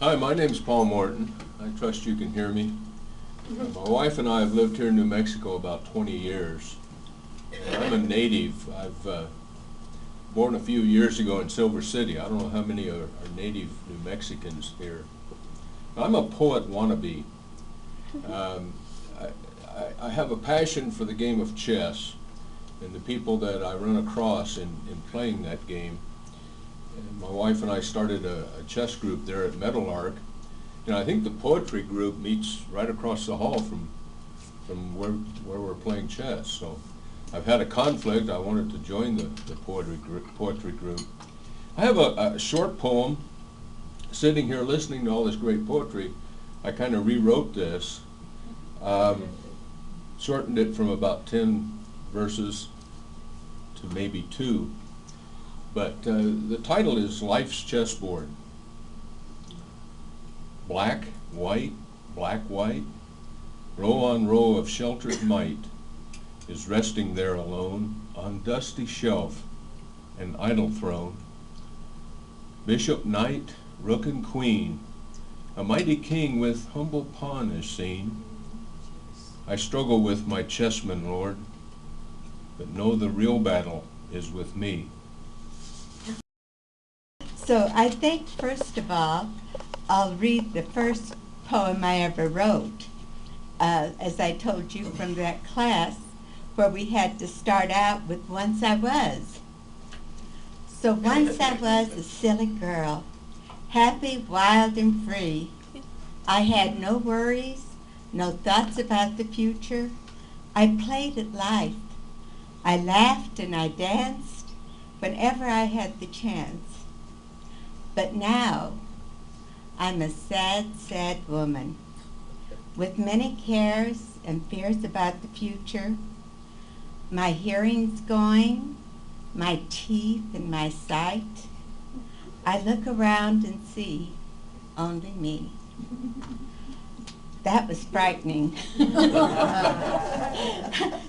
Hi, my name's Paul Morton. I trust you can hear me. My wife and I have lived here in New Mexico about 20 years. And I'm a native. I've born a few years ago in Silver City. I don't know how many are native New Mexicans here. I'm a poet wannabe. I have a passion for the game of chess and the people that I run across in playing that game. And my wife and I started a chess group there at Meadowlark. And I think the poetry group meets right across the hall from where we're playing chess. So I've had a conflict. I wanted to join the poetry group. I have a short poem. Sitting here listening to all this great poetry, I kind of rewrote this, shortened it from about 10 verses to maybe 2. But the title is Life's Chessboard. Black, white, row on row of sheltered might is resting there alone on dusty shelf and idle throne. Bishop, knight, rook and queen, a mighty king with humble pawn is seen. I struggle with my chessman, Lord, but know the real battle is with me. So I think, first of all, I'll read the first poem I ever wrote. As I told you from that class, where we had to start out with Once I Was. So once I was a silly girl, happy, wild, and free. I had no worries, no thoughts about the future. I played at life. I laughed and I danced whenever I had the chance. But now, I'm a sad, sad woman with many cares and fears about the future. My hearing's going, my teeth and my sight. I look around and see only me. That was frightening.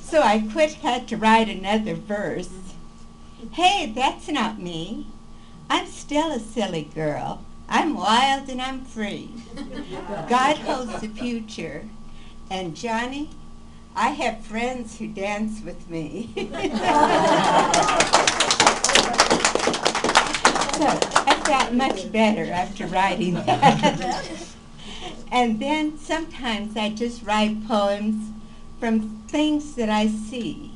So I had to write another verse. Hey, that's not me. I'm still a silly girl. I'm wild and I'm free. God holds the future. And Johnny, I have friends who dance with me. So I felt much better after writing that. And then sometimes I just write poems from things that I see.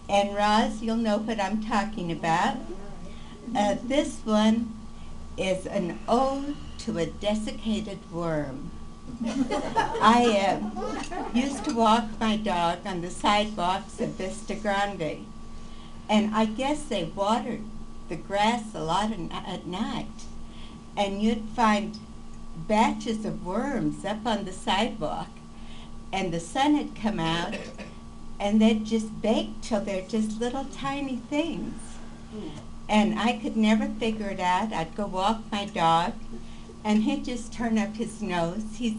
And Roz, you'll know what I'm talking about. This one is an ode to a desiccated worm. I used to walk my dog on the sidewalks of Vista Grande, and I guess they watered the grass a lot at night, and you'd find batches of worms up on the sidewalk, and the sun had come out, and they'd just bake till they're just little tiny things. And I could never figure it out. I'd go walk my dog, and he'd just turn up his nose. He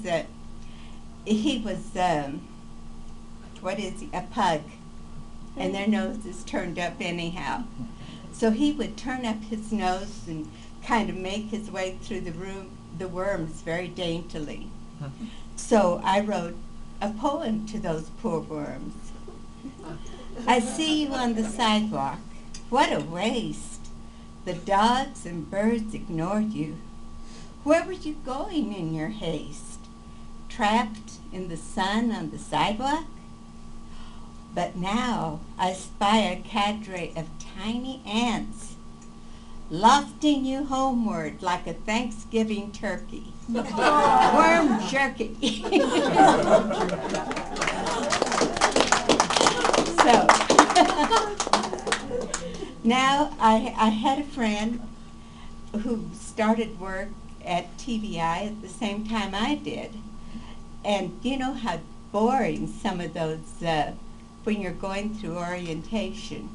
was, a pug, and their noses turned up anyhow. So he would turn up his nose and kind of make his way through the worms very daintily. So I wrote a poem to those poor worms. I see you on the sidewalk. What a waste. The dogs and birds ignored you. Where were you going in your haste? Trapped in the sun on the sidewalk? But now I spy a cadre of tiny ants, lofting you homeward like a Thanksgiving turkey. Worm jerky. So, now I had a friend who started work at TVI at the same time I did. And you know how boring some of those, when you're going through orientation.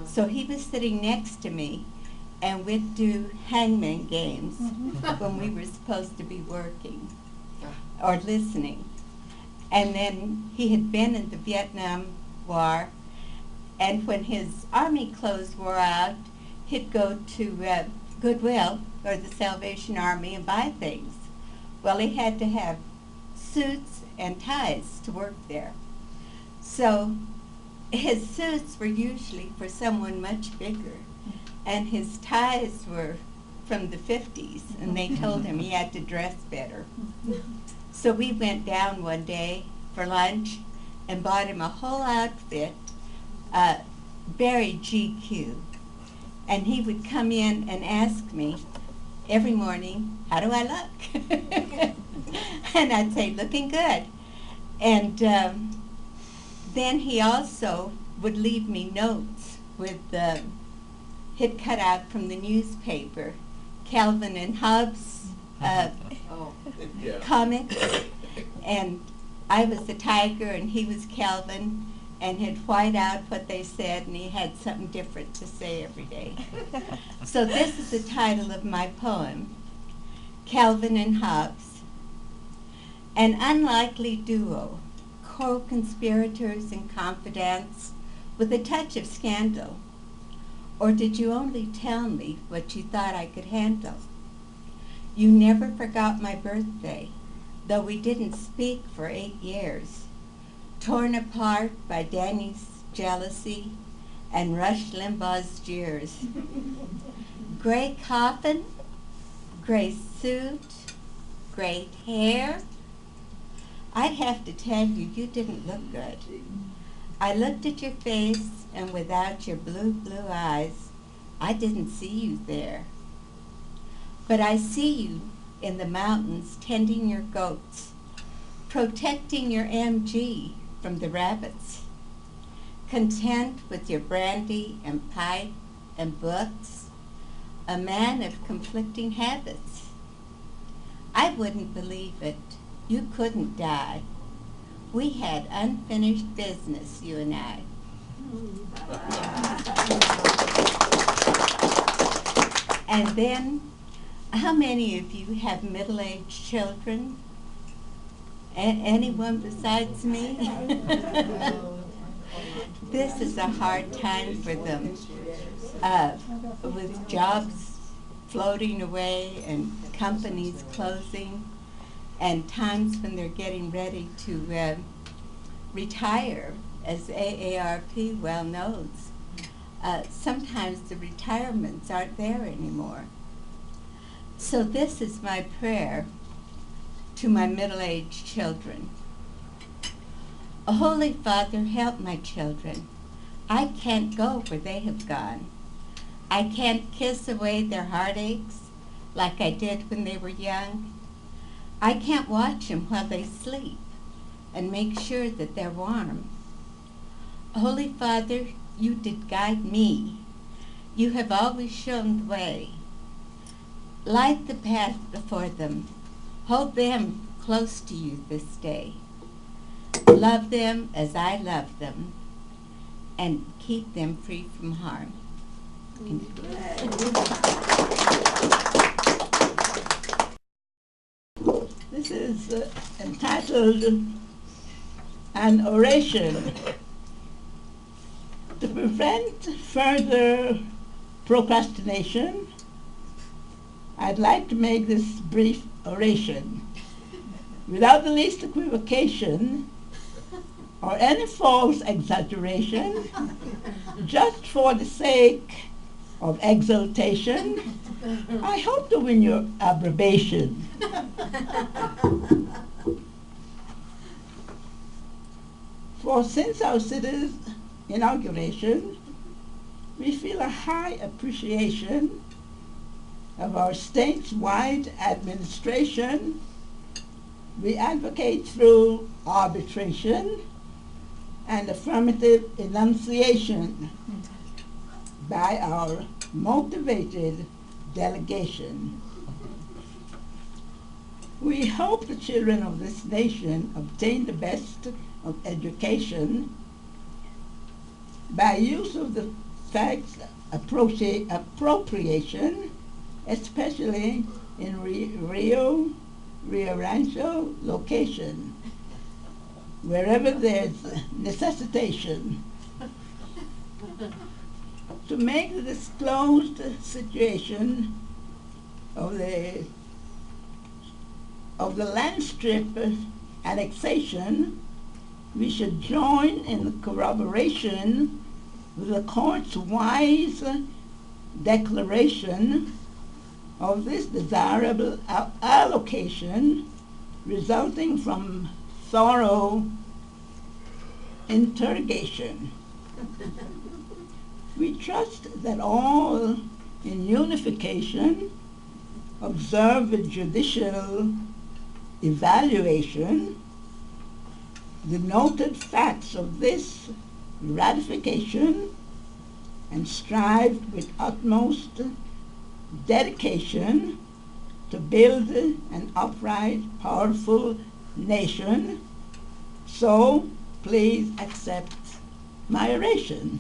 So he was sitting next to me, and we'd do hangman games when we were supposed to be working or listening. And then he had been in the Vietnam War, and when his army clothes wore out, he'd go to Goodwill or the Salvation Army and buy things. Well, he had to have suits and ties to work there. So his suits were usually for someone much bigger, and his ties were from the 50s, and they told him he had to dress better. So we went down one day for lunch and bought him a whole outfit, very GQ. And he would come in and ask me every morning, how do I look? And I'd say, looking good. And then he also would leave me notes with he'd cut out from the newspaper, Calvin and Hobbes comics. And I was the tiger and he was Calvin, and he'd white out what they said, and he had something different to say every day. So this is the title of my poem, Calvin and Hobbes. An unlikely duo, co-conspirators and confidants with a touch of scandal. Or did you only tell me what you thought I could handle? You never forgot my birthday, though we didn't speak for 8 years. Torn apart by Danny's jealousy and Rush Limbaugh's jeers. Gray coffin, gray suit, gray hair. I'd have to tell you, you didn't look good. I looked at your face, and without your blue, blue eyes, I didn't see you there. But I see you in the mountains tending your goats, protecting your MG from the rabbits, content with your brandy and pipe and books, a man of conflicting habits. I wouldn't believe it. You couldn't die. We had unfinished business, you and I. And then, how many of you have middle-aged children? Anyone besides me? This is a hard time for them, with jobs floating away and companies closing, and times when they're getting ready to retire, as AARP well knows. Sometimes the retirements aren't there anymore. So this is my prayer to my middle-aged children. O Holy Father, help my children. I can't go where they have gone. I can't kiss away their heartaches like I did when they were young. I can't watch them while they sleep and make sure that they're warm. Holy Father, you did guide me. You have always shown the way. Light the path before them. Hold them close to you this day. Love them as I love them, and keep them free from harm. This is entitled An Oration. To prevent further procrastination, I'd like to make this brief oration without the least equivocation or any false exaggeration, just for the sake of exaltation. I hope to win your approbation. For since our city's inauguration, we feel a high appreciation of our statewide administration. We advocate through arbitration and affirmative enunciation by our motivated delegation. We hope the children of this nation obtain the best of education by use of the facts appropriation, especially in Rio Rancho location, wherever there's necessitation. To make the disclosed situation of the land strip annexation, we should join in the corroboration with the court's wise declaration of this desirable allocation resulting from thorough interrogation. We trust that all in unification observe a judicial evaluation the noted facts of this ratification and strive with utmost dedication to build an upright, powerful nation. So please accept my oration.